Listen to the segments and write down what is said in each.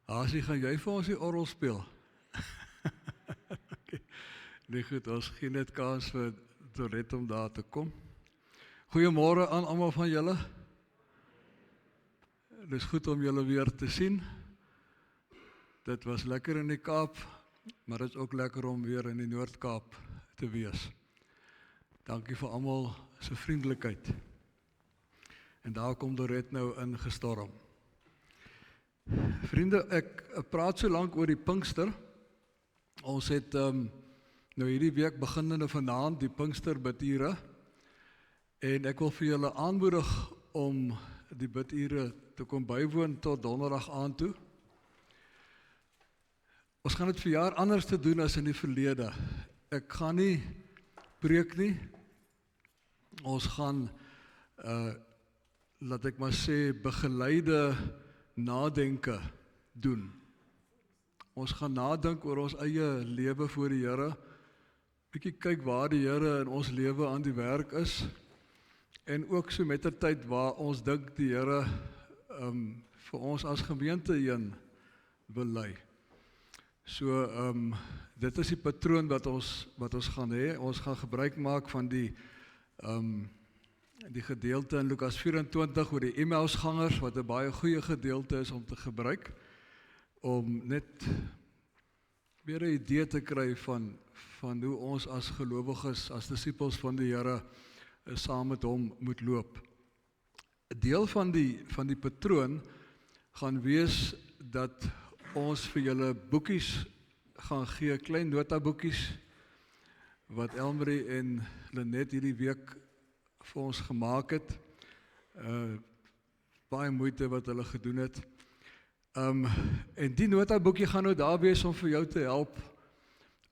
Asie, gaan jy vir ons die orgel speel? Okay. Nee goed, ons gee net kans vir Dorette om daar te kom. Goeiemôre aan almal van julle. Het is goed om julle weer te sien. Dit was lekker in die Kaap, maar dit is ook lekker om weer in die Noord-Kaap te wees. Dankie vir almal se vriendelikheid. En daar kom Dorette nou ingestorm. Vriende, ek praat so lank oor die Pinkster. Ons het nou hierdie week beginnende vanaand die Pinkster bidure. En ek wil vir julle aanmoedig om die bidure te kom bywoon tot donderdag aand toe. Ons gaan dit vir jaar anders te doen as in die verlede. Ek gaan nie preek nie. Ons gaan, laat ek maar sê, begeleide nadenke doen. Ons gaan nadink oor ons eie lewe voor die Here. Bietjie kyk waar die Here in ons lewe aan die werk is. En ook so met 'n tyd waar ons dink die Here vir ons as gemeente heen wil lei. So dit is die patroon wat ons gaan hê. Ons gaan gebruik maak van die gedeelte in Lukas 24 oor die Emmausgangers, wat 'n baie goeie gedeelte is om te gebruik, om net weer 'n idee te kry van hoe ons as gelowiges, as disippels van die Here, saam met hom moet loop. 'n Deel van die patroon gaan wees dat ons vir julle boekies gaan gee, klein notaboekies, wat Elmarie en Lenet hierdie week vir ons gemaak het. Baie moeite wat hulle gedoen het. En die notaboekie gaan nou daar wees om vir jou te help,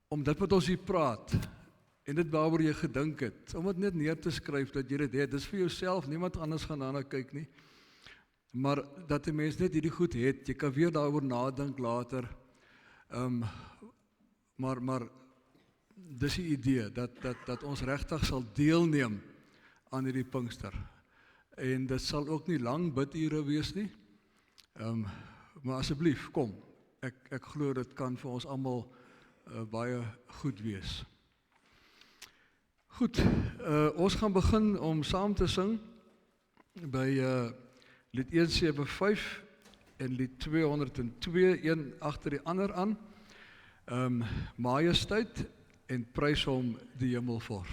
om dit wat ons hier praat, en dit waaroor jy gedink het, om dit net neer te skryf, dat jy dit het. Dis vir jouself, niemand anders gaan daarna kyk nie. Maar dat die mens net hierdie goed het, jy kan weer daaroor nadink later. Maar dis die idee, dat ons regtig sal deelneem aan hierdie Pinkster. En dit sal ook nie lang bidure wees nie. Maar asseblief, kom. Ek glo dit kan vir ons almal baie goed wees. Goed, ons gaan begin om saam te sing by lied 175 en lied 202, een agter die ander aan. Majesteit en prys hom die hemelvor.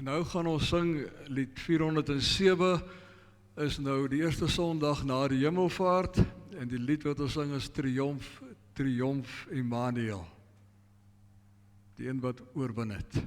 nou gaan ons sing lied 407, is nou die eerste Sondag na die Hemelvaart, en die lied wat ons sing is Triomf, Triomf Immanuel, die een wat oorwin het.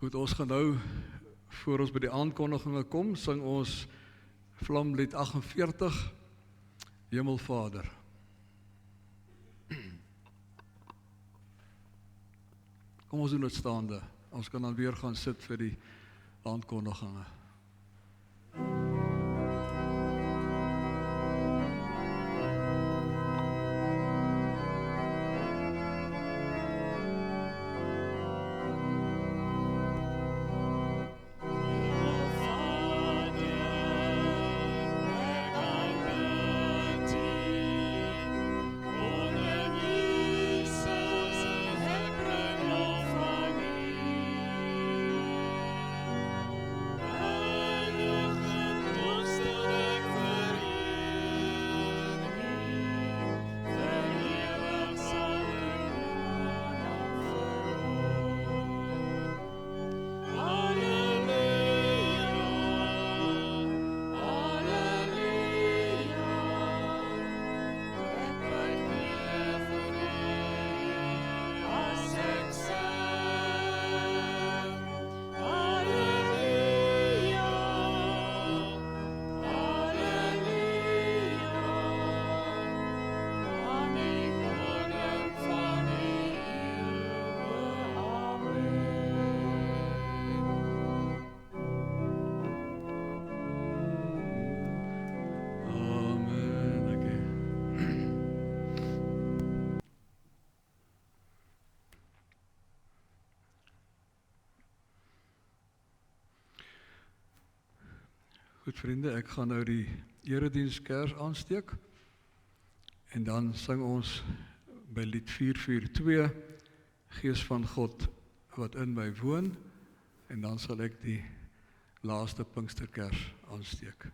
Goed, ons gaan nou, voor ons by die aankondigingen kom, sing ons Vlamlied 48, Hemelvader. Kom ons doen het staande, ons kan dan weer gaan sit vir die aankondigingen. Amen. Goed vriende, ek gaan nou die eredienskers aansteek en dan sing ons by lied 442 Gees van God wat in my woon en dan sal ek die laaste Pinksterkers aansteek.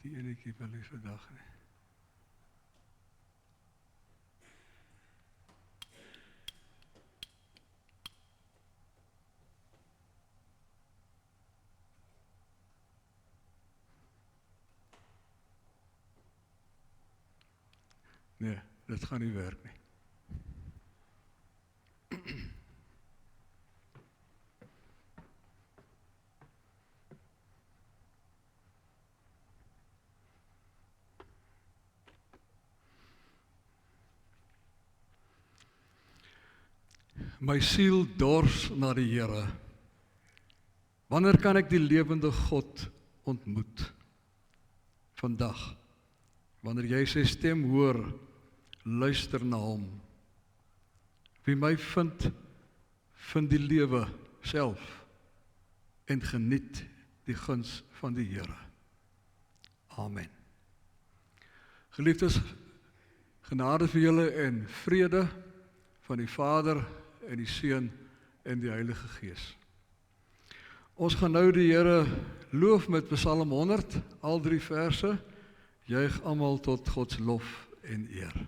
Die enetjie wil nie vandag nie. Nee, dit gaan nie werk nie. My siel dors na die Here. Wanneer kan ek die lewende God ontmoet? Vandag, wanneer jy sy stem hoor, luister na hom. Wie my vind, vind die lewe self en geniet die guns van die Here. Amen. Geliefdes, genade vir julle en vrede van die Vader en die Seun en die Heilige Gees. Ons gaan nou die Here loof met Psalm 100, al 3 verse, juig almal tot Gods lof en eer.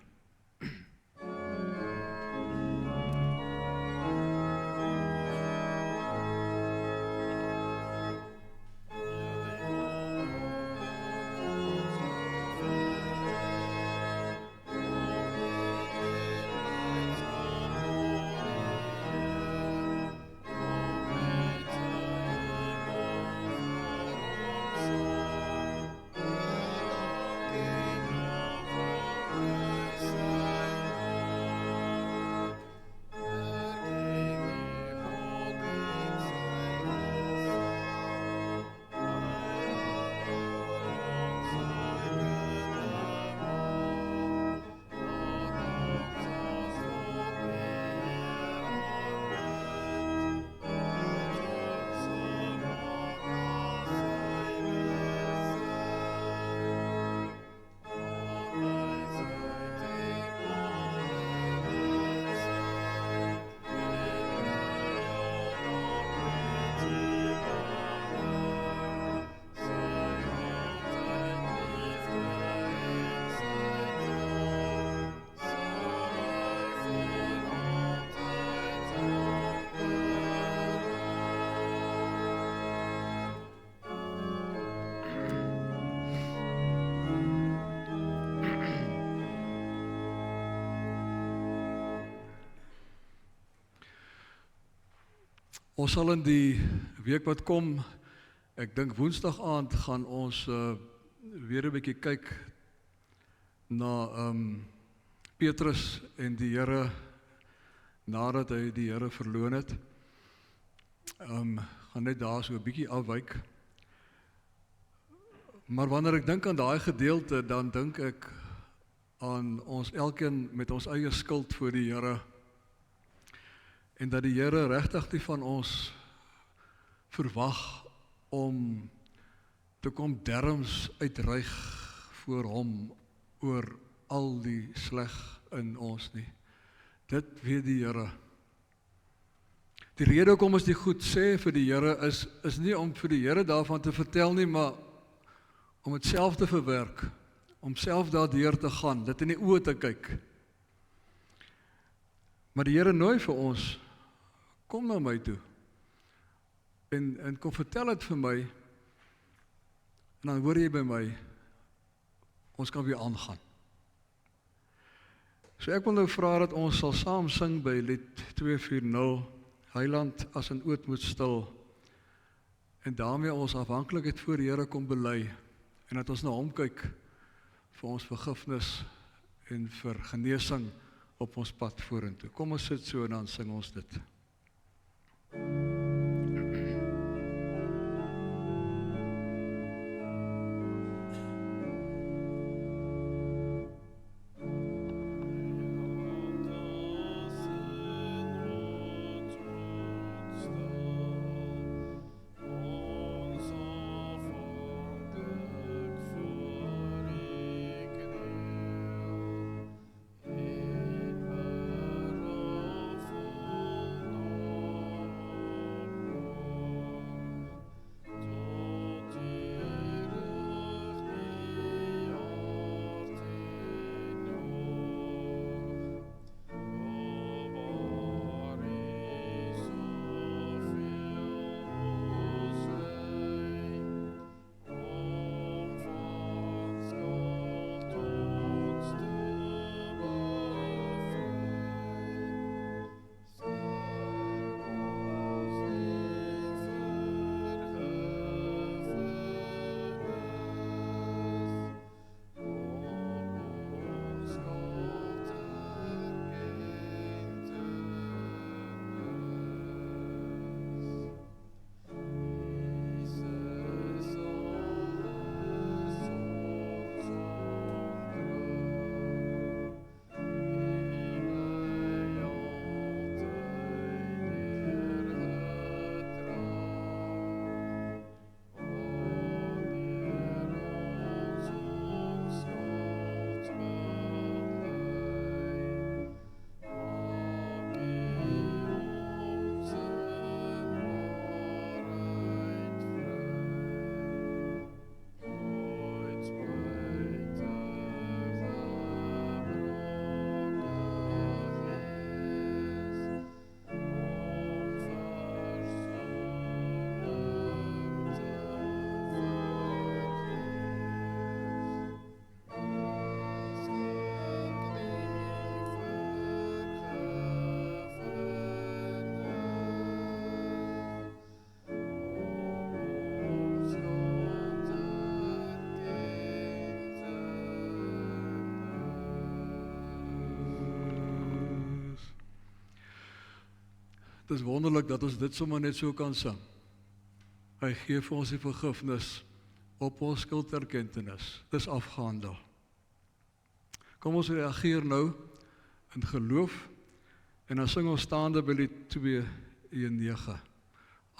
Ons sal in die week wat kom, ek dink Woensdag aand gaan ons weer 'n bietjie kyk na Petrus en die Here nadat hy die Here verloon het. Gaan net daar so 'n bietjie afwyk. Maar wanneer ek dink aan daai gedeelte, dan dink ek aan ons elkeen met ons eie skuld voor die Here. En dat die Here regtig nie van ons verwag om te kom derms uitreig voor hom oor al die sleg in ons nie. Dit weet die Here. Die rede hoekom ons die goed sê vir die Here is nie om vir die Here daarvan te vertel nie, maar om dit self te verwerk, om self daardeur te gaan, dit in die oë te kyk. Maar die Here nooi vir ons, kom na my toe, en kom vertel het vir my, en dan hoor jy by my, ons kan weer aangaan. So ek wil nou vra dat ons sal saam sing by lied 240, Heiland as in ootmoed stil, en daarmee ons afhanklikheid voor die Here kom bely, en dat ons na hom kyk, vir ons vergifnis, en vir genesing op ons pad vorentoe. Kom ons sit so en dan sing ons dit. Het is wonderlik dat ons dit sommer net so kan sing. Hy gee vir ons die vergifnis op ons skulderkentenis. Dis afgehandel. Kom ons reageer nou in geloof en dan sing ons staande by die 2:9,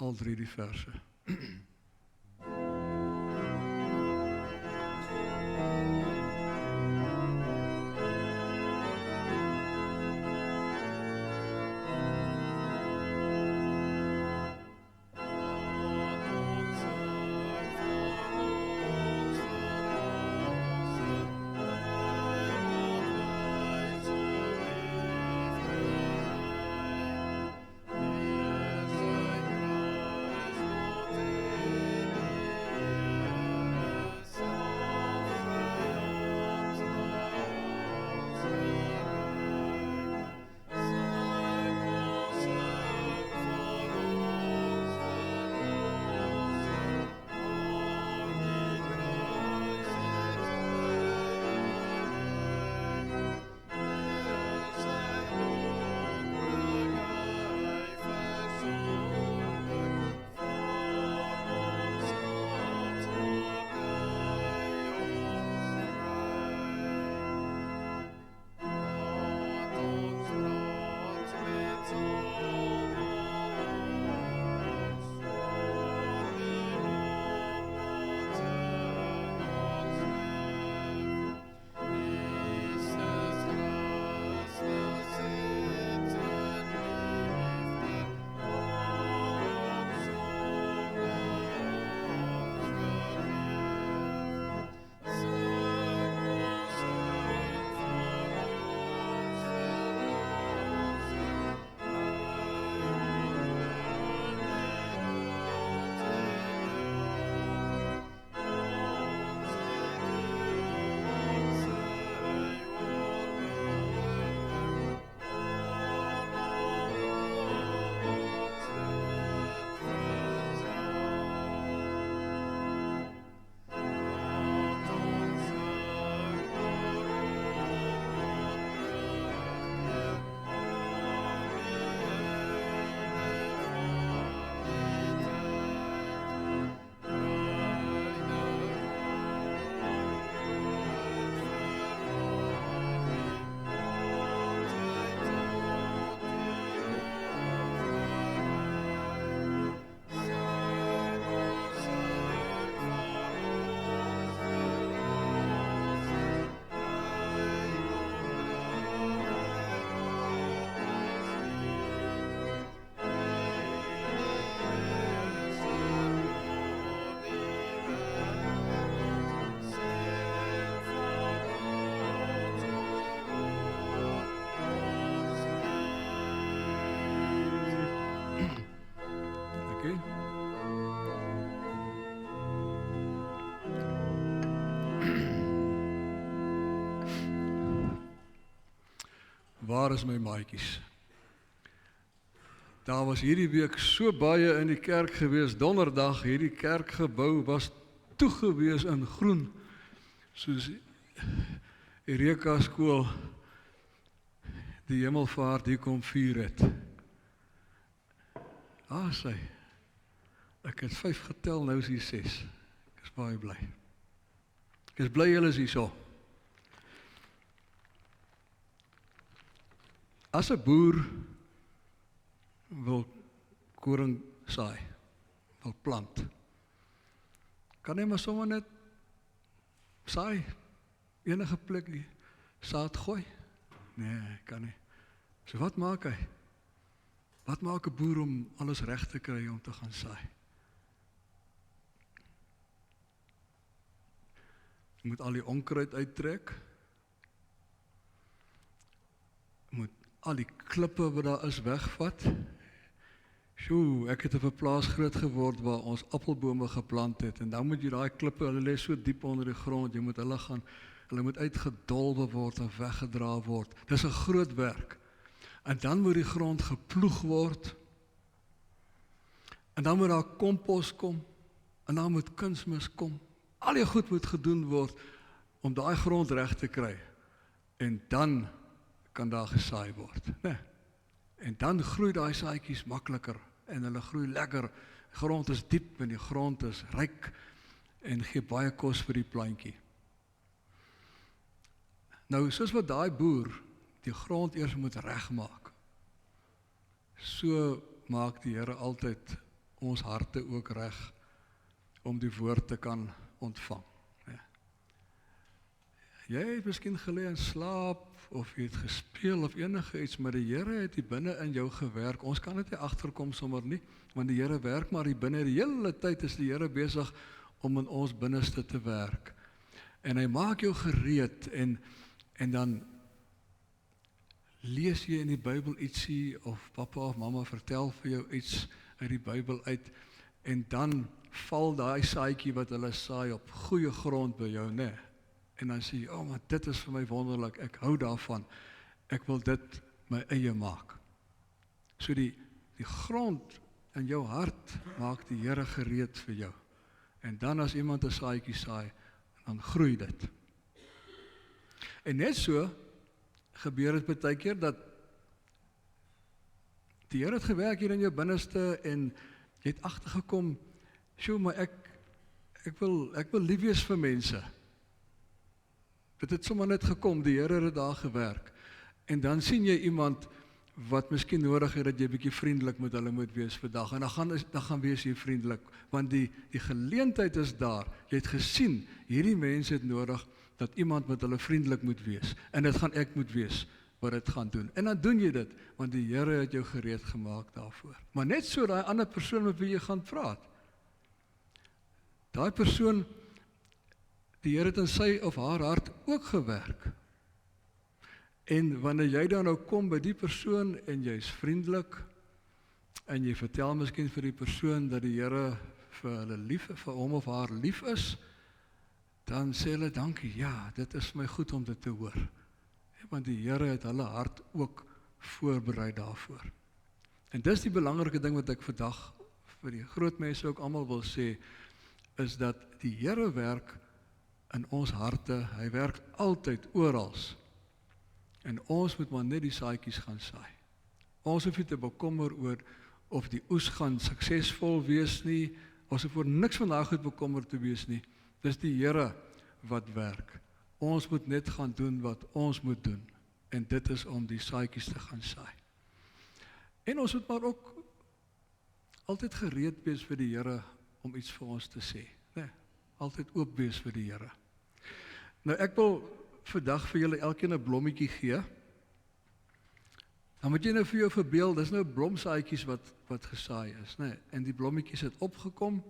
al 3 die verse. mooi. Waar is my maatjies? Daar was hierdie week so baie in die kerk gewees, donderdag, hierdie kerkgebou was toegewees in groen, soos Eureka skool die hemelvaart hier kom vier het. Sy, ek het 5 getel, nou is hier 6. Ek is baie bly. Ek is bly julle is hier so. As 'n boer wil koring saai, wil plant, kan hy maar sommer net saai, enige plekkie saad gooi? Nee, kan nie. So wat maak hy? Wat maak 'n boer om alles reg te kry om te gaan saai? Jy moet al die onkruid uittrek, moet al die klippe wat daar is wegvat. Sjoe, ek het op 'n plaas groot geword waar ons appelbome geplant het, en dan moet jy daai klippe, hulle lê so diep onder die grond, jy moet hulle moet uitgedolwe word en weggedra word. Dis 'n groot werk. En dan moet die grond geploeg word, en dan moet daar kompos kom, en dan moet kunsmis kom. Al die goed moet gedoen word om daai grond reg te kry, en dan kan daar gesaai word. Nee. En dan groei daai saadjies makliker, en hulle groei lekker. Die grond is diep en die grond is ryk, en gee baie kos vir die plantjie. Nou, soos wat daai boer die grond eers moet regmaak, so maak die Here altyd ons harte ook reg om die woord te kan ontvang. Ja. Jy het miskien gelê in slaap, of jy het gespeel of enige iets, maar die Here het hier binne in jou gewerk. Ons kan dit nie agterkom sommer nie, want die Here werk maar hier binne. Die hele tyd is die Here besig om in ons binneste te werk. En hy maak jou gereed, en dan lees jy in die Bybel ietsie, of papa of mamma vertel vir jou iets uit die Bybel uit, en dan val daai saadjie wat hulle saai op goeie grond by jou, né? En dan sê jy, maar dit is vir my wonderlik, ek hou daarvan, ek wil dit my eie maak. So die grond in jou hart maak die Here gereed vir jou. En dan as iemand 'n saadjie saai, dan groei dit. En net so gebeur dit baie keer dat die Here het gewerk hier in jou binneste, en jy het agtergekom, maar ek wil lief wees vir mense. Dit het sommer net gekom, die Here het daar gewerk. En dan sien jy iemand wat miskien nodig het dat jy bietjie vriendelik met hulle moet wees vandag, en dan gaan wees jy vriendelik, want die geleentheid is daar. Jy het gesien, hierdie mense het nodig dat iemand met hulle vriendelik moet wees, en dit gaan ek moet wees wat dit gaan doen. En dan doen jy dit, want die Here het jou gereed gemaak daarvoor. Maar net so daai ander persoon met wie jy gaan praat, daai persoon, die Here het in sy of haar hart ook gewerk. En wanneer jy dan nou kom by die persoon, en jy is vriendelik, en jy vertel miskien vir die persoon dat die Here vir hom of haar lief is, dan sê hulle dankie, ja, dit is my goed om dit te hoor. Want die Here het hulle hart ook voorberei daarvoor. En dis die belangrike ding wat ek vandag vir die groot mense ook almal wil sê, is dat die Here werk in ons harte, hy werk altyd, orals. En ons moet maar net die saadjies gaan saai. Ons hoef nie te bekommer oor of die oes gaan suksesvol wees nie, ons hoef oor niks van daai goed bekommer te wees nie. Dis die Here wat werk. Ons moet net gaan doen wat ons moet doen, en dit is om die saadjies te gaan saai. En ons moet maar ook altyd gereed wees vir die Here om iets vir ons te sê. Nee, altyd oop wees vir die Here. Nou ek wil vandag vir julle elkeen 'n blommetjie gee. Dan moet jy nou vir jou verbeel, dis nou blomsaadjies wat gesaai is, nee. En die blommetjies het opgekom,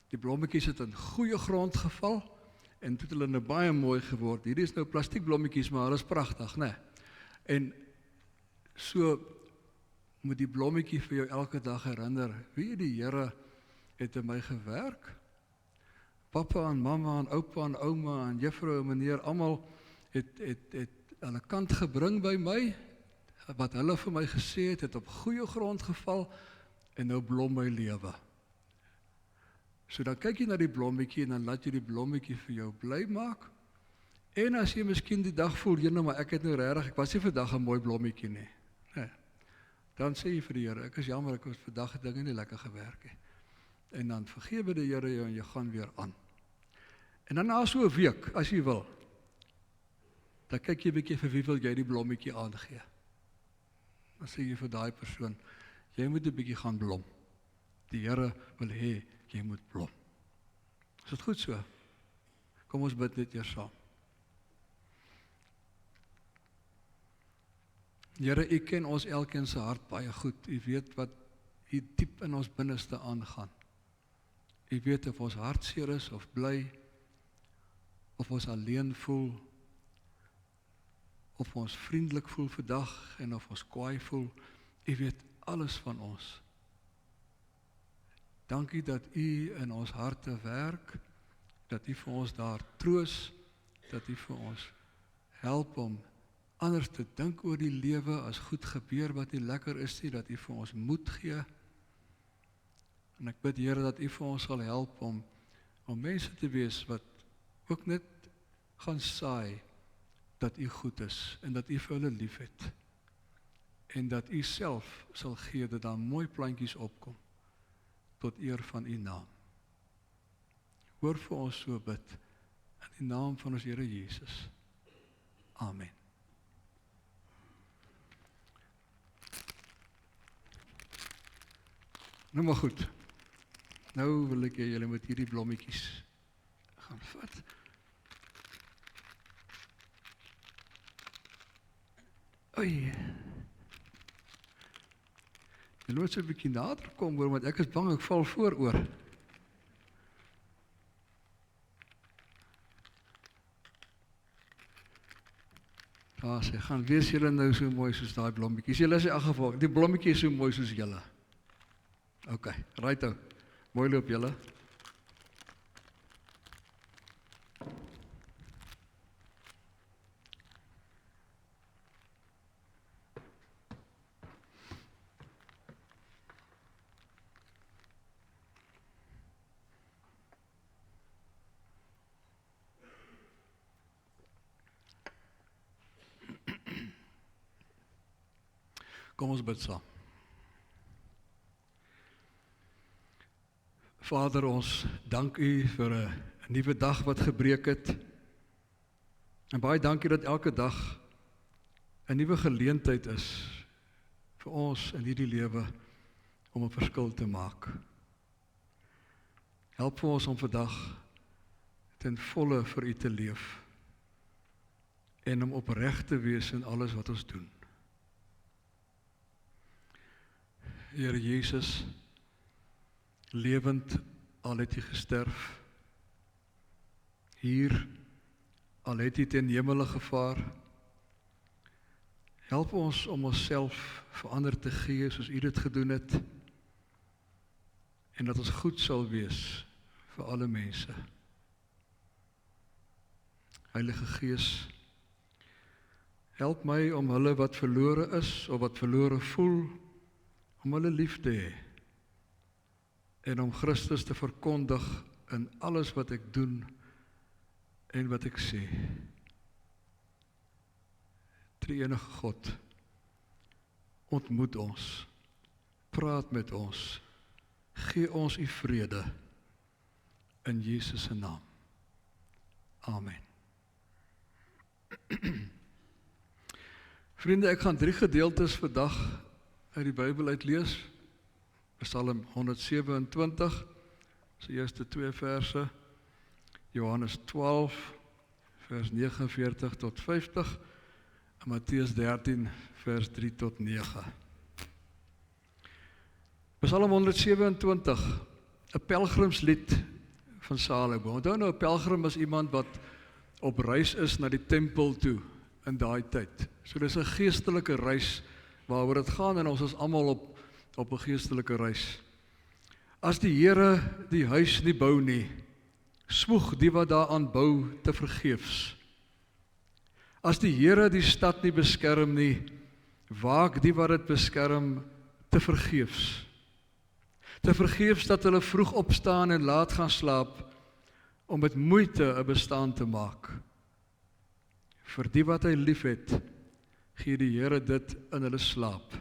die blommetjies het in goeie grond geval, en het hulle nou baie mooi geword. Hierdie is nou plastiek blommetjies, maar hulle is pragtig, nee. En so moet die blommetjie vir jou elke dag herinner, wie die Here het in my gewerk. Papa en mamma en oupa en ouma en juffrou en meneer, almal het aan 'n kant gebring by my, wat hulle vir my gesê het op goeie grond geval, en nou blom my lewe. So dan kyk jy na die blommetjie en dan laat jy die blommetjie vir jou bly maak. En as jy miskien die dag voel, jy nou maar ek het nou regtig, ek was nie vandag 'n mooi blommetjie nie. Nee. Dan sê jy vir die Here, ek is jammer, ek het vandag dinge nie lekker gewerk nie. En dan vergewe die Here jou en jy gaan weer aan. En dan na so 'n week, as jy wil, dan kyk jy 'n bietjie vir wie wil jy die blommetjie aangee. Dan sê jy vir daai persoon, jy moet 'n bietjie gaan blom. Die Here wil hê jy moet blom. Is dit goed so? Kom ons bid net eers saam. Here, U ken ons elkeen se hart baie goed. U weet wat hier diep in ons binneste aangaan. U weet of ons hartseer is of bly, of ons alleen voel, of ons vriendelik voel vandag en of ons kwaai voel. U weet alles van ons. Dankie dat U in ons harte werk, dat U vir ons daar troos, dat U vir ons help om anders te dink oor die lewe as goed gebeur wat nie lekker is nie, dat U vir ons moed gee. En ek bid Here dat U vir ons sal help om mense te wees wat ook net gaan saai dat U goed is en dat U vir hulle liefhet. En dat U self sal gee dat daar mooi plantjies opkom tot eer van U naam. Hoor vir ons so bid in die naam van ons Here Jesus. Amen. Nou maar goed. Nou wil ek julle met hierdie blommetjies gaan vat. Oei. Julle moet so 'n bietjie nader kom hoor, want ek is bang ek val vooroor. Sy gaan wees julle nou so mooi soos daai blommetjies. Julle is in elk geval, die blommetjie is so mooi soos julle. OK, right ou. Mooi loop julle. Kom ons bid saam. Vader, ons dank U vir 'n nuwe dag wat gebreek het. En baie dankie dat elke dag 'n nuwe geleentheid is vir ons in hierdie lewe om 'n verskil te maak. Help vir ons om vandag ten volle vir U te leef en om opreg te wees in alles wat ons doen. Here Jesus, lewend al het U gesterf, hier al het U ten hemele gevaar, help ons om onsself verander te gee soos U dit gedoen het, en dat ons goed sal wees vir alle mense. Heilige Gees, help my om hulle wat verlore is of wat verlore voel, om hulle lief te hê en om Christus te verkondig in alles wat ek doen en wat ek sê. Drie-enige God, ontmoet ons, praat met ons, gee ons U vrede in Jesus se naam. Amen. Vriende, ek gaan 3 gedeeltes vandag uit die Bybel uitlees. Psalm 127, se eerste 2 verse, Johannes 12, vers 49 tot 50, en Matteus 13, vers 3 tot 9. Psalm 127, 'n pelgrimslied van Salomo. Onthou nou, 'n pelgrim is iemand wat op reis is na die tempel toe in daai tyd. So dis 'n geestelike reis waaroor dit gaan en ons is almal op 'n geestelike reis. As die Here die huis nie bou nie, smoeg die wat daaraan bou te vergeefs. As die Here die stad nie beskerm nie, waak die wat dit beskerm te vergeefs. Te vergeefs dat hulle vroeg opstaan en laat gaan slaap, om met moeite 'n bestaan te maak. Vir die wat hy liefhet, gee die Here dit in hulle slaap.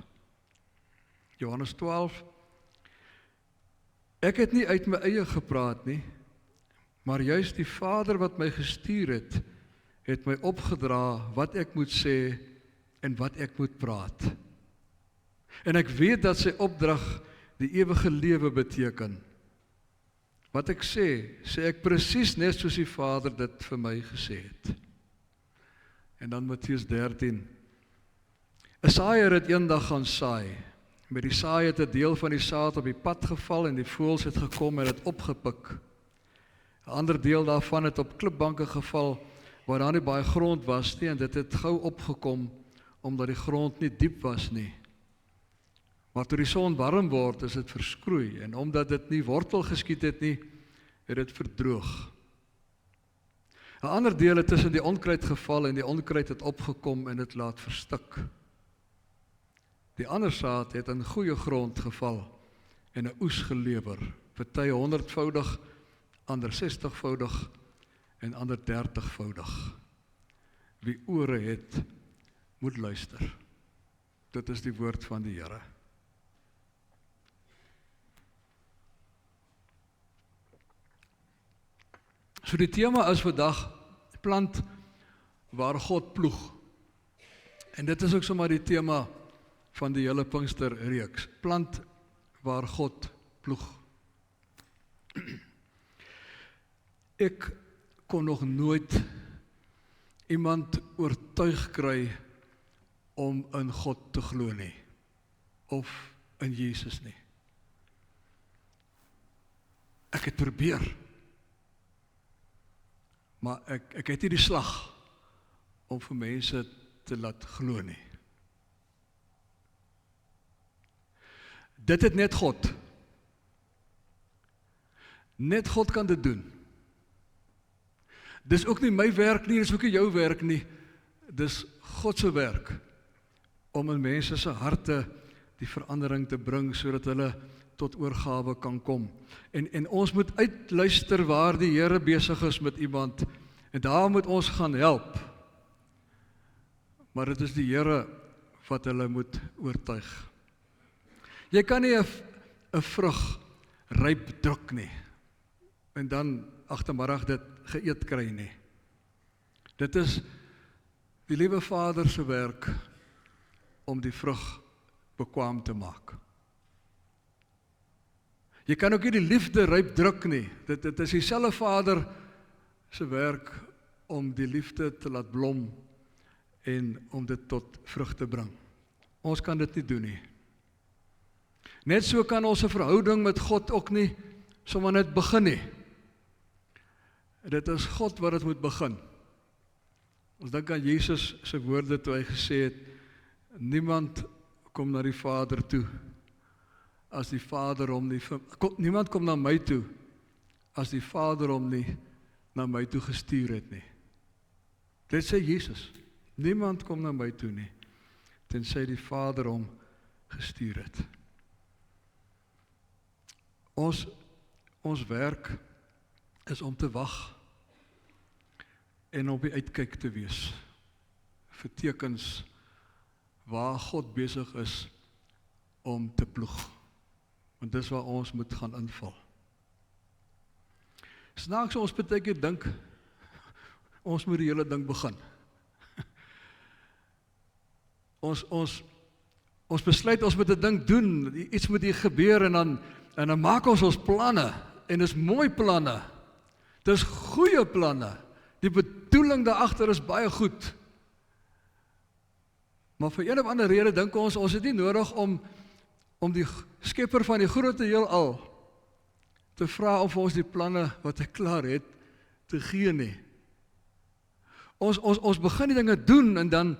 Johannes 12. Ek het nie uit my eie gepraat nie, maar juist die Vader wat my gestuur het my opgedra wat ek moet sê en wat ek moet praat. En ek weet dat sy opdrag die ewige lewe beteken. Wat ek sê ek presies net soos die Vader dit vir my gesê het. En dan Matteus 13. 'n saaier het eendag gaan saai. Met die saai het 'n deel van die saad op die pad geval en die voëls het gekom en dit opgepik. 'n Ander deel daarvan het op klipbanke geval waar daar nie baie grond was nie en dit het gou opgekom omdat die grond nie diep was nie. Maar toe die son warm word, is dit verskroei en omdat dit nie wortel geskiet het nie, het dit verdroog. 'n Ander deel het tussen die onkruid geval en die onkruid het opgekom en dit laat verstik. Die ander saad het in goeie grond geval en 'n oes gelewer, party 100voudig, ander 60voudig en ander 30voudig. Wie ore het, moet luister. Dit is die woord van die Here. So die tema is vandag plant waar God ploeg. En dit is ook sommer die tema van die hele Pinksterreeks. Plant waar God ploeg. Ek kon nog nooit iemand oortuig kry om in God te glo nie, of in Jesus nie. Ek het probeer, maar ek het nie die slag om vir mense te laat glo nie. Dit het net God. Net God kan dit doen. Dis ook nie my werk nie, dis ook nie jou werk nie. Dis God se werk om in mense se harte die verandering te bring sodat hulle tot oorgawe kan kom. En ons moet uitluister waar die Here besig is met iemand en daar moet ons gaan help. Maar dit is die Here wat hulle moet oortuig. Jy kan nie 'n vrug ryp druk nie en dan agtermiddag dit geëet kry nie. Dit is die liewe Vader se werk om die vrug bekwaam te maak. Jy kan ook nie die liefde ryp druk nie. Dit is dieselfde Vader se werk om die liefde te laat blom en om dit tot vrug te bring. Ons kan dit nie doen nie. Net so kan ons 'n verhouding met God ook nie sommer net begin nie. Dit is God wat dit moet begin. Ons dink aan Jesus se woorde toe hy gesê het, niemand kom na die Vader toe as die Vader hom nie, niemand kom na my toe as die Vader hom nie na my toe gestuur het nie. Dit sê Jesus, niemand kom na my toe nie, tensy die Vader hom gestuur het. Ons werk is om te wag en op die uitkyk te wees vir tekens waar God besig is om te ploeg. Want dis waar ons moet gaan inval. Snaaks ons baie keer dink, ons moet die hele ding begin. Ons besluit ons moet 'n ding doen, iets moet hier gebeur en dan maak ons planne, en dis mooi planne, dis goeie planne, die bedoeling daarachter is baie goed, maar vir een of ander rede dink ons het nie nodig om die skepper van die grote heelal te vra of ons die planne wat hy klaar het, te gee nie. Ons begin die dinge doen, en dan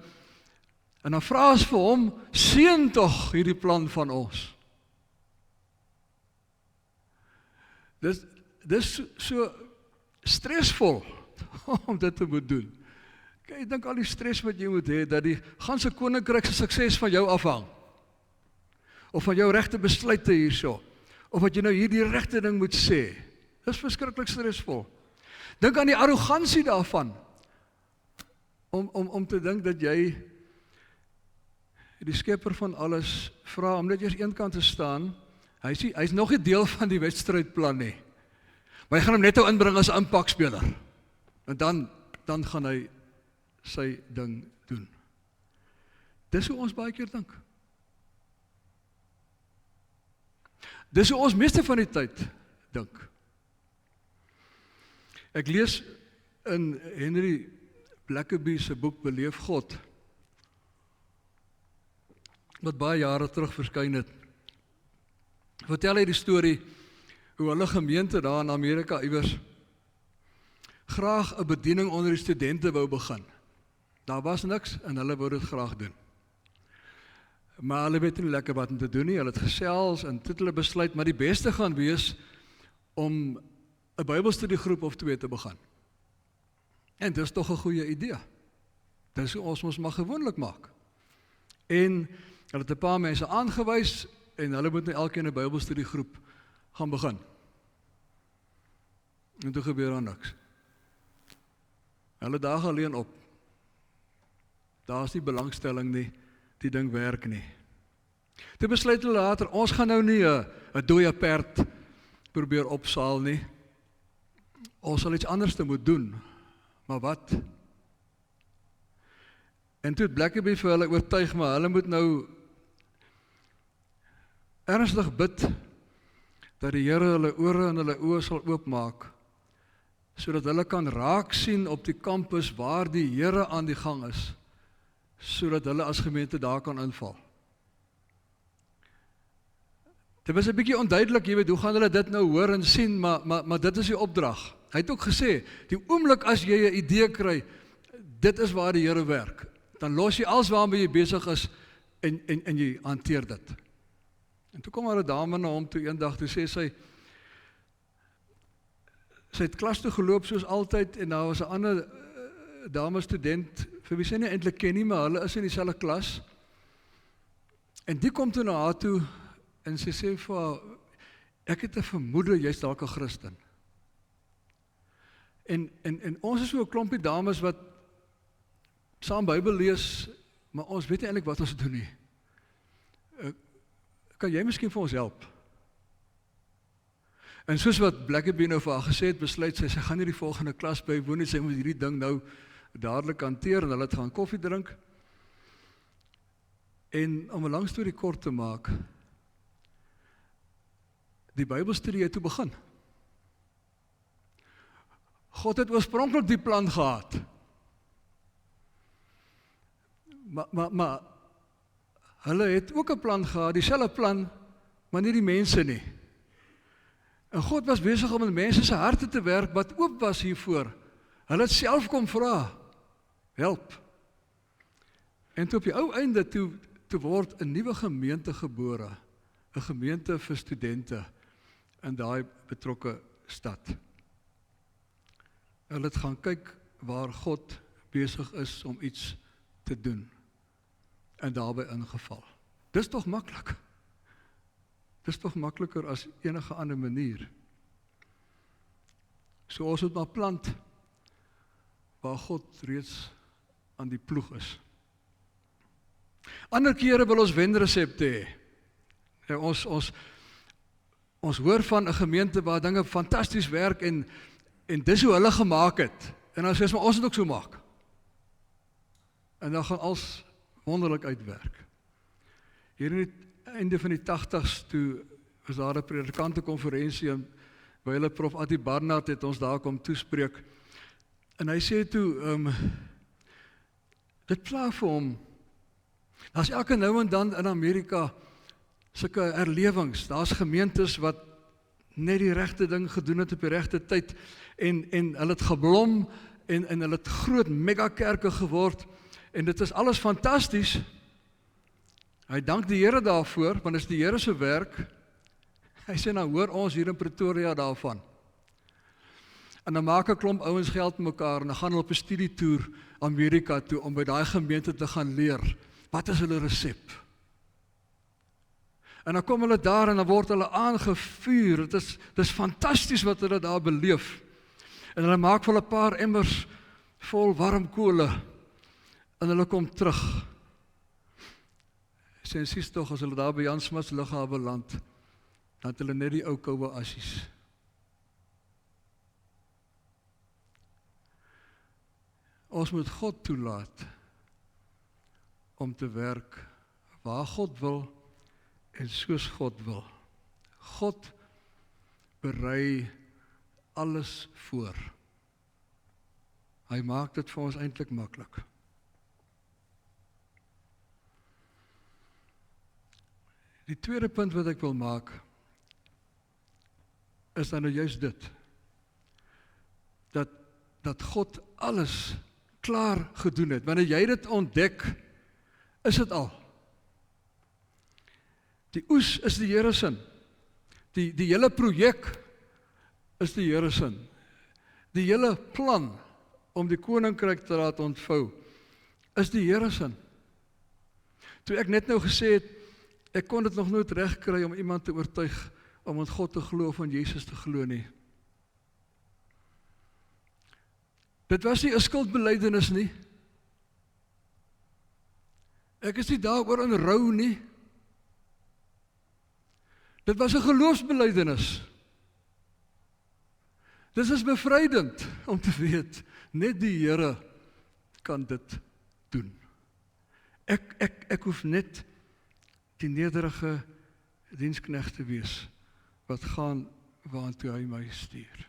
vra ons vir hom, seën tog hierdie plan van ons. Dis so stresvol om dit te moet doen. Kyk, ek dink al die stres wat jy moet hê, dat die ganse koninkryk se sukses van jou afhang. Of van jou regte besluite hierso. Of wat jy nou hier die regte ding moet sê. Dis verskriklik stresvol. Dink aan die arrogansie daarvan. Om te dink dat jy die skepper van alles vra, om net eers een kant te staan, hy's nog nie deel van die wedstrydplan nie. Maar hy gaan hom net nou inbring as 'n impakspeler. En dan gaan hy sy ding doen. Dis hoe ons baie keer dink. Dis hoe ons meeste van die tyd dink. Ek lees in Henry Blackaby se boek Beleef God, wat baie jare terug verskyn het. Vertel hy die storie hoe hulle gemeente daar in Amerika iewers graag 'n bediening onder die studente wou begin. Daar was niks en hulle wou dit graag doen. Maar hulle weet nie lekker wat om te doen nie. Hulle het gesels en het hulle besluit, maar die beste gaan wees om 'n Bybelstudiegroep of 2 te begin. En dis tog 'n goeie idee. Dis hoe ons maar gewoonlik maak. En hulle het 'n paar mense aangewys en hulle moet nou elkeen 'n Bybelstudiegroep gaan begin. En toe gebeur daar niks. Hulle daag alleen op. Daar is nie belangstelling nie, die ding werk nie. Toe besluit hulle later, ons gaan nou nie 'n dooie perd probeer opsaal nie. Ons sal iets anders te moet doen. Maar wat? En toe het Blackaby vir hulle oortuig, maar hulle moet nou ernstig bid dat die Here hulle ore en hulle oë sal oopmaak, sodat hulle kan raak sien op die kampus waar die Here aan die gang is, sodat hulle as gemeente daar kan inval. Dit was 'n bietjie onduidelik, jy weet, hoe gaan hulle dit nou hoor en sien, maar dit is die opdrag. Hy het ook gesê, die oomblik as jy 'n idee kry, dit is waar die Here werk, dan los jy alles waarmee jy besig is en jy hanteer dit. En toe kom 'n dame na hom toe eendag, toe sê sy het klas toe geloop soos altyd, en daar was 'n ander dame student, vir wie sy nie eintlik ken nie, maar hulle is in dieselfde klas. En die kom toe na haar toe, en sy sê vir haar, ek het 'n vermoede, jy's dalk 'n Christen. En ons is so 'n klompie dames wat saam Bybel lees, maar ons weet nie eintlik wat ons doen nie. Kan jy miskien vir ons help? En soos wat Blackaby nou vir haar gesê het, besluit sy gaan nie die volgende klas bywoon nie, sy moet hierdie ding nou dadelik hanteer, en hulle het gaan koffie drink. En om 'n lang storie kort te maak, die Bybelstudie het toe begin. God het oorspronklik die plan gehad. Maar hulle het ook 'n plan gehad, dieselfde plan, maar nie die mense nie. En God was besig om in mense se harte te werk wat oop was hiervoor. Hulle het self kom vra, help. En toe op die ou einde toe word 'n nuwe gemeente gebore, 'n gemeente vir studente in daai betrokke stad. Hulle het gaan kyk waar God besig is om iets te doen, en daarbey ingeval. Dis tog maklik. Dis tog makliker as enige ander manier. So ons moet maar plant waar God reeds aan die ploeg is. Ander kere wil ons wenresepte hê. Ja, ons hoor van 'n gemeente waar dinge fantasties werk en dis hoe hulle gemaak het. En dan sê ons, maar ons moet ook so maak. En dan gaan alles wonderlik uitwerk. Hier in die einde van die 80's, toe was daar 'n predikantekonferensie by hulle prof Adi Barnard het ons daar kom toespreek. En hy sê toe, dit pla vir hom. Daar's elke nou en dan in Amerika sulke herlewings. Daar's gemeentes wat net die regte ding gedoen het op die regte tyd en hulle het geblom en hulle het groot megakerke geword en dit is alles fantasties. Hy dank die Here daarvoor, want dit is die Here se werk. Hy sê, nou hoor ons hier in Pretoria daarvan. En dan maak 'n klomp ouens geld mekaar en dan gaan hulle op 'n studietoer Amerika toe om by daai gemeente te gaan leer. Wat is hulle resep? En dan kom hulle daar en dan word hulle aangevuur. Dit is fantasties wat hulle daar beleef. En hulle maak vir 'n paar emmers vol warm kole. En hulle kom terug. Sê sies tog, as hulle daar by Jan Smuts lughawe land, dan het hulle net die ou koue assies. Ons moet God toelaat om te werk waar God wil en soos God wil. God berei alles voor. Hy maak dit vir ons eintlik maklik. Die tweede punt wat ek wil maak, is dan nou juist dit. Dat God alles klaar gedoen het. Wanneer jy dit ontdek, is dit al. Die oes is die Here se. Die hele projek is die Here se. Die hele plan om die koninkryk te laat ontvou, is die Here se. Toe ek net nou gesê het, ek kon dit nog nooit reg kry om iemand te oortuig om in God te glo of in Jesus te glo nie. Dit was nie 'n skuldbelydenis nie. Ek is nie daaroor in rou nie. Dit was 'n geloofsbelydenis. Dit is bevrydend om te weet, net die Here kan dit doen. Ek hoef net die nederige diensknegt te wees, wat gaan waantoe hy my stuur.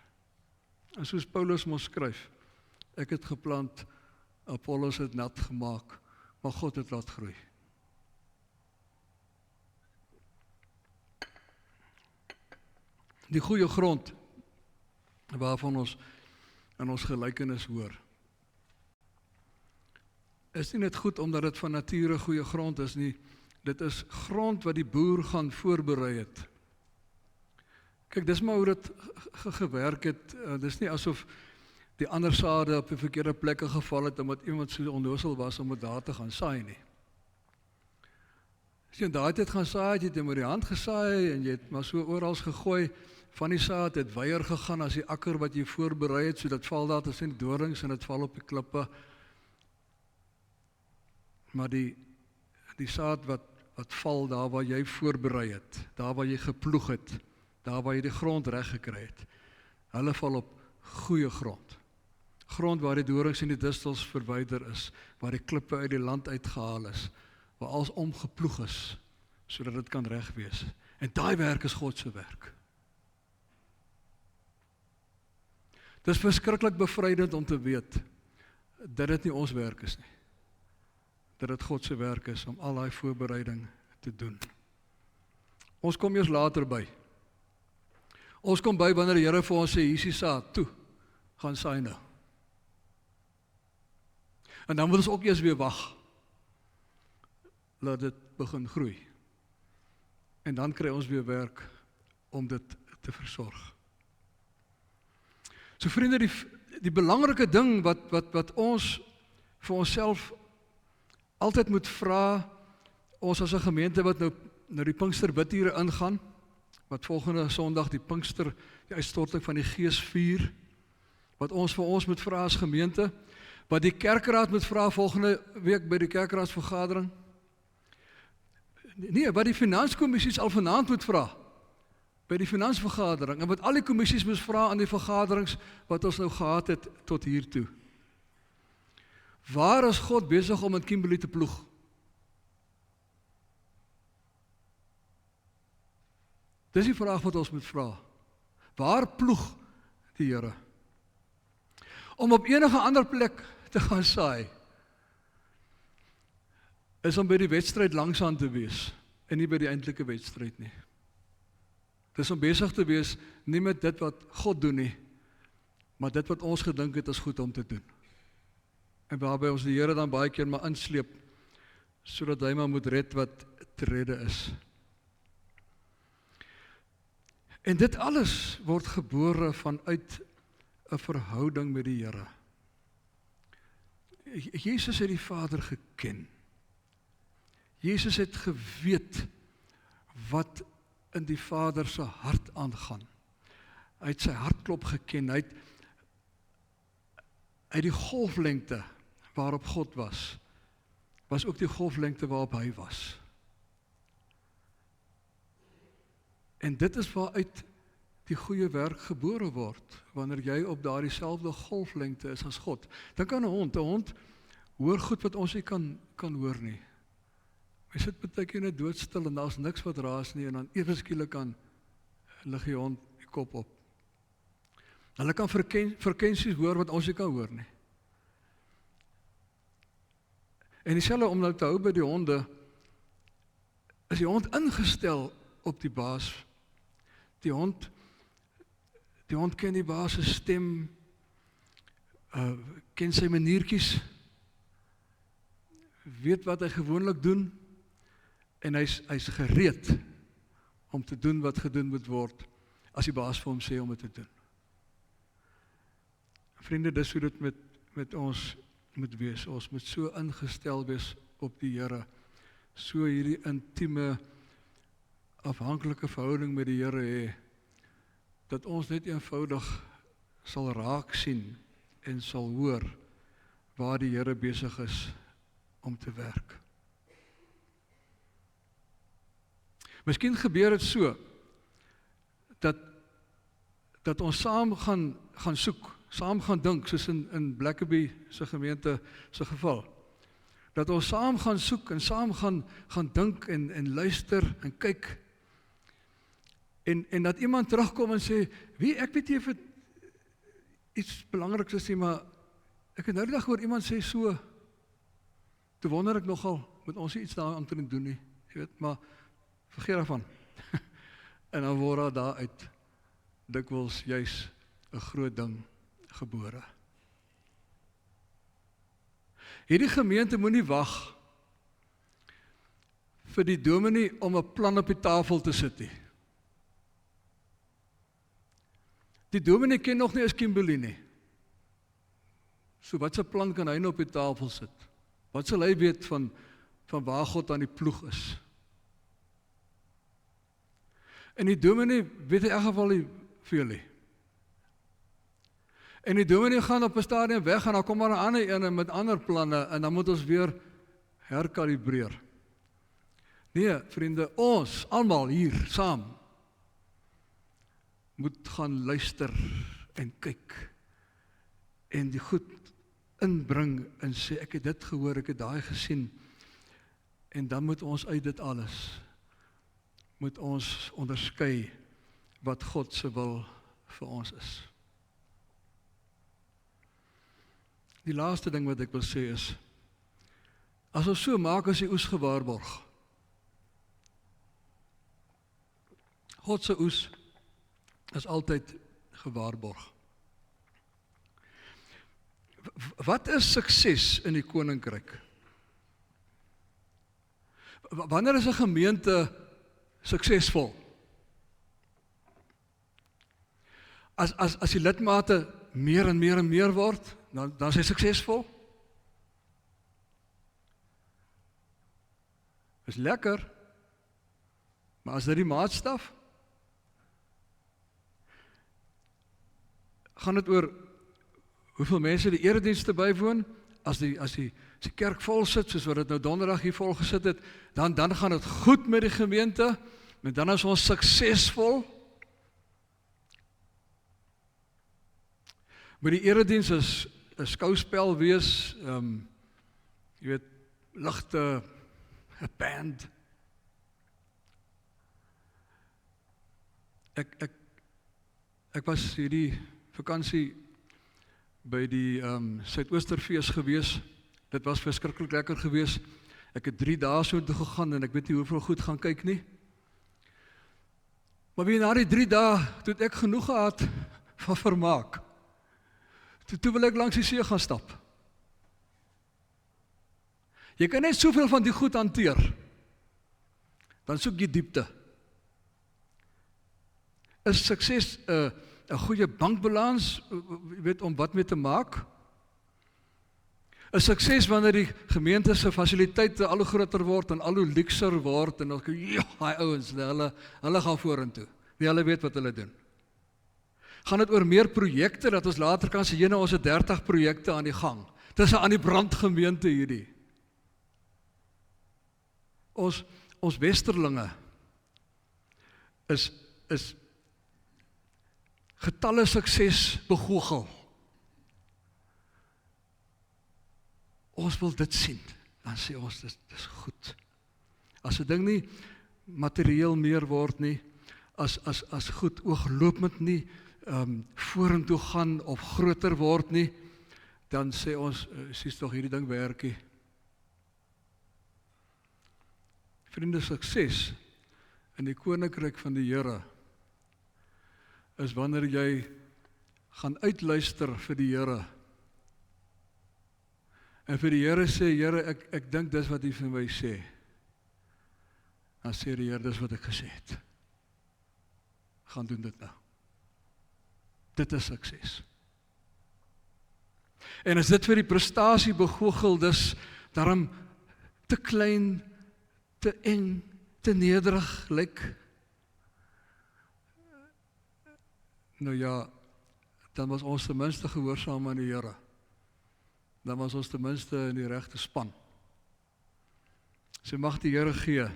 En soos Paulus mos skryf, ek het geplant, Apollos het nat gemaak, maar God het laat groei. Die goeie grond, waarvan ons in ons gelykenis hoor, is nie net goed omdat dit van nature goeie grond is nie, dit is grond wat die boer gaan voorberei het. Kyk, dis maar hoe dit gewerk het, dis nie asof die ander sade op die verkeerde plekke geval het, omdat iemand so onnoosel was om het daar te gaan saai nie. As jy in daai tyd gaan saai, jy het met die hand gesaai, en jy het maar so oral gegooi, van die saad het weier gegaan as die akker wat jy voorberei het, so dat val daar tussen die dorings en dit val op die klippe. Maar die saad wat val daar waar jy voorberei het, daar waar jy geploeg het, daar waar jy die grond reg gekry het, hulle val op goeie grond. Grond waar die dorings en die distels verwyder is, waar die klippe uit die land uitgehaal is, waar alles omgeploeg is, sodat dit kan reg wees. En daai werk is God se werk. Dit is verskriklik bevrydend om te weet, dat dit nie ons werk is nie. Dat dit God se werk is om al daai voorbereiding te doen. Ons kom eers later by. Ons kom by wanneer die Here vir ons sê, hier is die saad, toe, gaan saai nou. En dan moet ons ook eers weer wag, laat dit begin groei. En dan kry ons weer werk om dit te versorg. So vriende, die belangrike ding wat ons vir onsself altyd moet vra, ons as 'n gemeente wat nou die Pinksterbidure ingaan, wat volgende Sondag die uitstorting van die Gees vier, wat ons vir ons moet vra as gemeente, wat die kerkraad moet vra volgende week by die kerkraadsvergadering, nee, wat die finanskommissies al vanaand moet vra, by die finansvergadering, en wat al die kommissies moet vra aan die vergaderings, wat ons nou gehad het tot hiertoe. Waar is God besig om in Kimberley te ploeg? Dis die vraag wat ons moet vra. Waar ploeg die Here? Om op enige ander plek te gaan saai, is om by die wedstryd langsaan te wees, en nie by die eintlike wedstryd nie. Dis om besig te wees, nie met dit wat God doen nie, maar dit wat ons gedink het is goed om te doen. En waarby ons die Here dan baie keer maar insleep, sodat hy maar moet red wat te redde is. En dit alles word gebore vanuit 'n verhouding met die Here. Jesus het die Vader geken. Jesus het geweet wat in die Vader se hart aangaan. Hy het sy hartklop geken. Hy het die golflengte waarop God was ook die golflengte waarop hy was. En dit is waaruit die goeie werk gebore word, wanneer jy op daardie selfde golflengte is as God. Dink aan 'n hond hoor goed wat ons nie kan hoor nie. Hy sit baie keer net doodstil en daar's niks wat raas nie, en dan ewe skielik lig die hond die kop op. Hulle kan frekensies hoor wat ons nie kan hoor nie. En dieselfde om nou te hou by die honde, is die hond ingestel op die baas. Die hond ken die baas se stem, ken sy maniertjies, weet wat hy gewoonlik doen, en hy's gereed om te doen wat gedoen moet word, as die baas vir hom sê om dit te doen. Vriende, dis hoe dit met ons moet wees. Ons moet so ingestel wees op die Here, so hierdie intieme, afhanklike verhouding met die Here hê, dat ons net eenvoudig sal raak sien en sal hoor waar die Here besig is om te werk. Miskien gebeur dit so, dat ons saam gaan soek, saam gaan dink, soos in Blackaby se gemeente se geval. Dat ons saam gaan soek en saam gaan dink en luister en kyk. En dat iemand terugkom en sê, ek weet nie of dit iets belangriks is nie, maar ek het nou die dag hoor iemand sê so, toe wonder ek nogal, moet ons nie iets daaraan te doen nie, jy weet, maar vergeet daarvan. En dan word daaruit dikwels juis 'n groot ding gebore. Hierdie gemeente moenie wag vir die dominee om 'n plan op die tafel te sit nie. Die dominee ken nog nie eens Kimberley nie. So wat 'n plan kan hy nou op die tafel sit? Wat sal hy weet van waar God aan die ploeg is? En die dominee weet in elk geval nie veel nie. En die dominee gaan op 'n stadium weg en dan kom maar 'n ander ene met ander planne en dan moet ons weer herkalibreer. Nee, vriende, ons almal hier saam moet gaan luister en kyk en die goed inbring en sê ek het dit gehoor, ek het daai gesien, en dan moet ons uit dit alles moet ons onderskei wat God se wil vir ons is. Die laaste ding wat ek wil sê is, as ons so maak as die oes gewaarborg. God se oes is altyd gewaarborg. Wat is sukses in die koninkryk? Wanneer is 'n gemeente suksesvol? As die lidmate meer en meer en meer word, dan is hy suksesvol. Is lekker, maar as dit die maatstaf, gaan dit oor hoeveel mense die eredienste bywoon. As die kerk vol sit, soos wat dit nou donderdag hier vol gesit het, dan gaan dit goed met die gemeente, en dan is ons suksesvol. Maar die erediens is 'n skouspel wees, jy weet, ligte, 'n band. Ek was hierdie vakansie by die Suidoosterfees gewees. Dit was verskriklik lekker gewees. Ek het 3 dae so toe gegaan en ek weet nie hoeveel goed gaan kyk nie. Maar wie na die 3 dae, toe het ek genoeg gehad van vermaak. Toe wil ek langs die see gaan stap. Jy kan net soveel van die goed hanteer. Dan soek jy diepte. Is sukses 'n goeie bankbalans, jy weet, om wat mee te maak? Is sukses wanneer die gemeente se fasiliteite al hoe groter word en al hoe luxer word en dan ja, daai ouens, hulle gaan vorentoe. Hulle weet wat hulle doen. Gaan dit oor meer projekte dat ons later kan sê, ons het 30 projekte aan die gang. Dis 'n aan die brand gemeente hierdie. Ons westerlinge is getalle sukses begoochel. Ons wil dit sien, dan sê ons, dis goed. As 'n ding nie materieel meer word nie, as goed ooglopend nie, vorentoe gaan of groter word nie, dan sê ons, sies tog hierdie ding werkie. Vriende, sukses in die koninkryk van die Here is wanneer jy gaan uitluister vir die Here. En vir die Here sê, Here, ek dink dis wat U vir my sê. Dan sê die Here, dis wat ek gesê het. Gaan doen dit nou. Dit is sukses. En as dit vir die prestasie begoochel, dis daarom te klein, te eng, te nederig lyk. Nou ja, dan was ons ten minste gehoorsaam aan die Here. Dan was ons ten minste in die regte span. So mag die Here gee,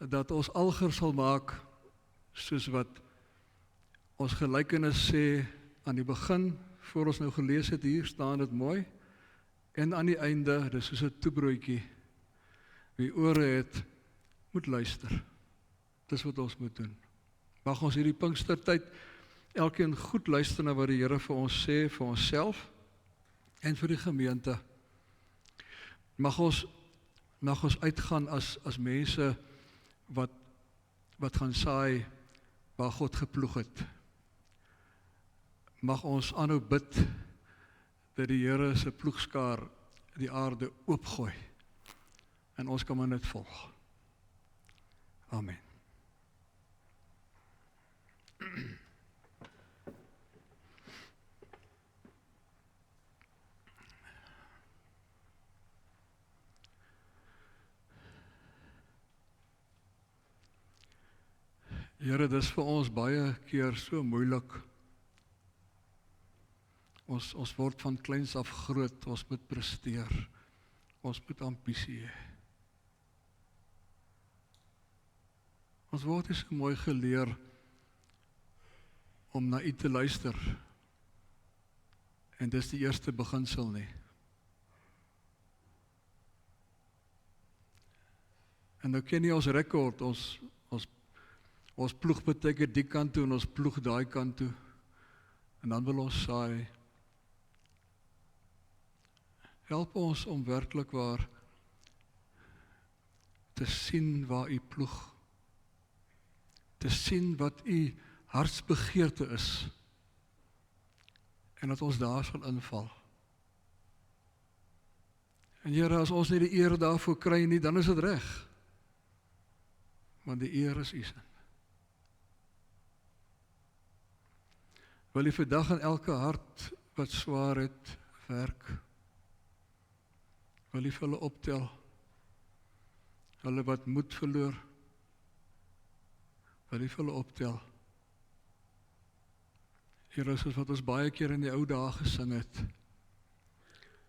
dat ons alger sal maak, soos wat ons gelykenis sê aan die begin, voor ons nou gelees het, hier staan dit mooi, en aan die einde, dis soos 'n toebroodjie, wie ore het, moet luister. Dis wat ons moet doen. Mag ons hierdie Pinkstertyd elkeen goed luister na wat die Here vir ons sê, vir onsself en vir die gemeente. Mag ons uitgaan as mense wat gaan saai waar God geploeg het. Mag ons aanhou bid dat die Here se ploegskaar die aarde oopgooi en ons kan maar net volg. Amen. Here, dis vir ons baie keer so moeilik. Ons word van kleins af groot, ons moet presteer, ons moet ambisie hê. Ons word nie so mooi geleer om na U te luister, en dis die eerste beginsel nie. En nou ken jy ons rekord, ons ploeg baie keer die kant toe en ons ploeg daai kant toe, en dan wil ons saai. Help ons om werklik waar te sien waar U ploeg, te sien wat U hartsbegeerte is, en dat ons daar sal inval. En Here, as ons nie die eer daarvoor kry nie, dan is dit reg, want die eer is U se. Wil U vandag in elke hart wat swaar het, werk. Wil U vir hulle optel, hulle wat moed verloor, wil U vir hulle optel. Here, soos wat ons baie keer in die ou dae gesing het,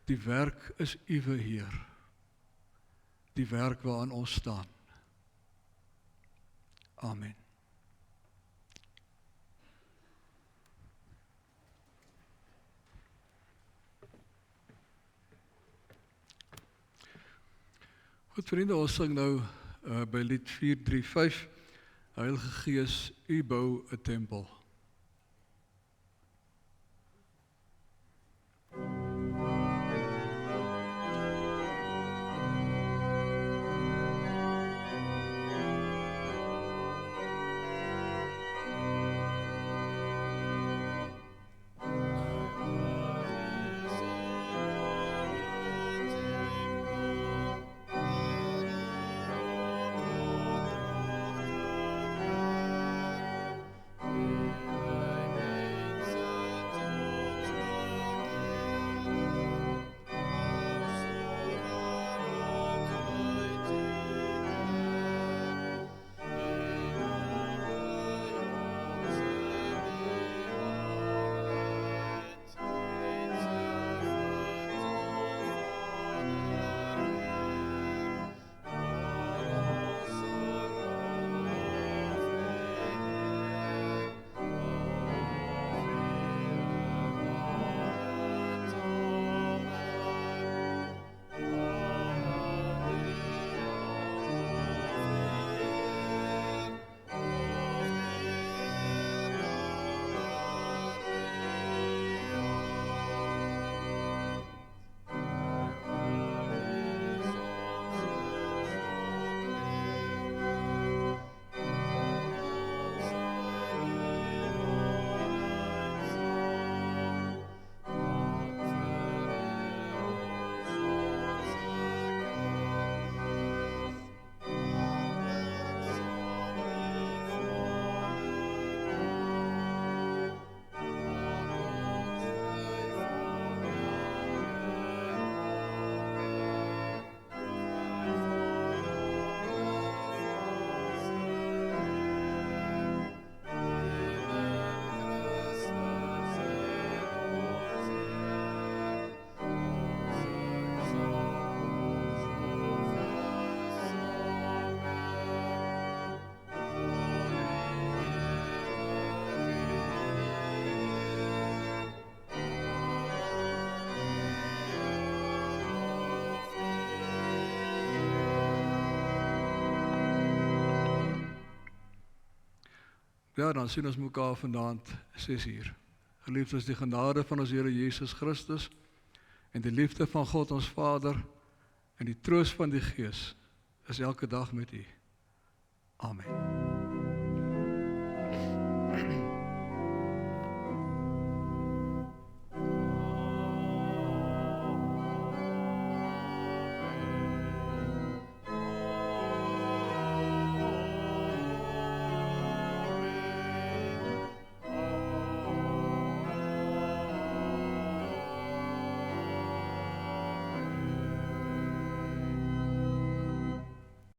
die werk is Uwe Heer, die werk waaraan ons staan. Amen. Goed vriende, ons sing nou by lied 435, Heilige Gees, U bou 'n tempel. Ja, dan sien ons mekaar vanaand 6:00. Geliefdes, die genade van ons Here Jesus Christus en die liefde van God ons Vader en die troos van die Gees is elke dag met u. Amen.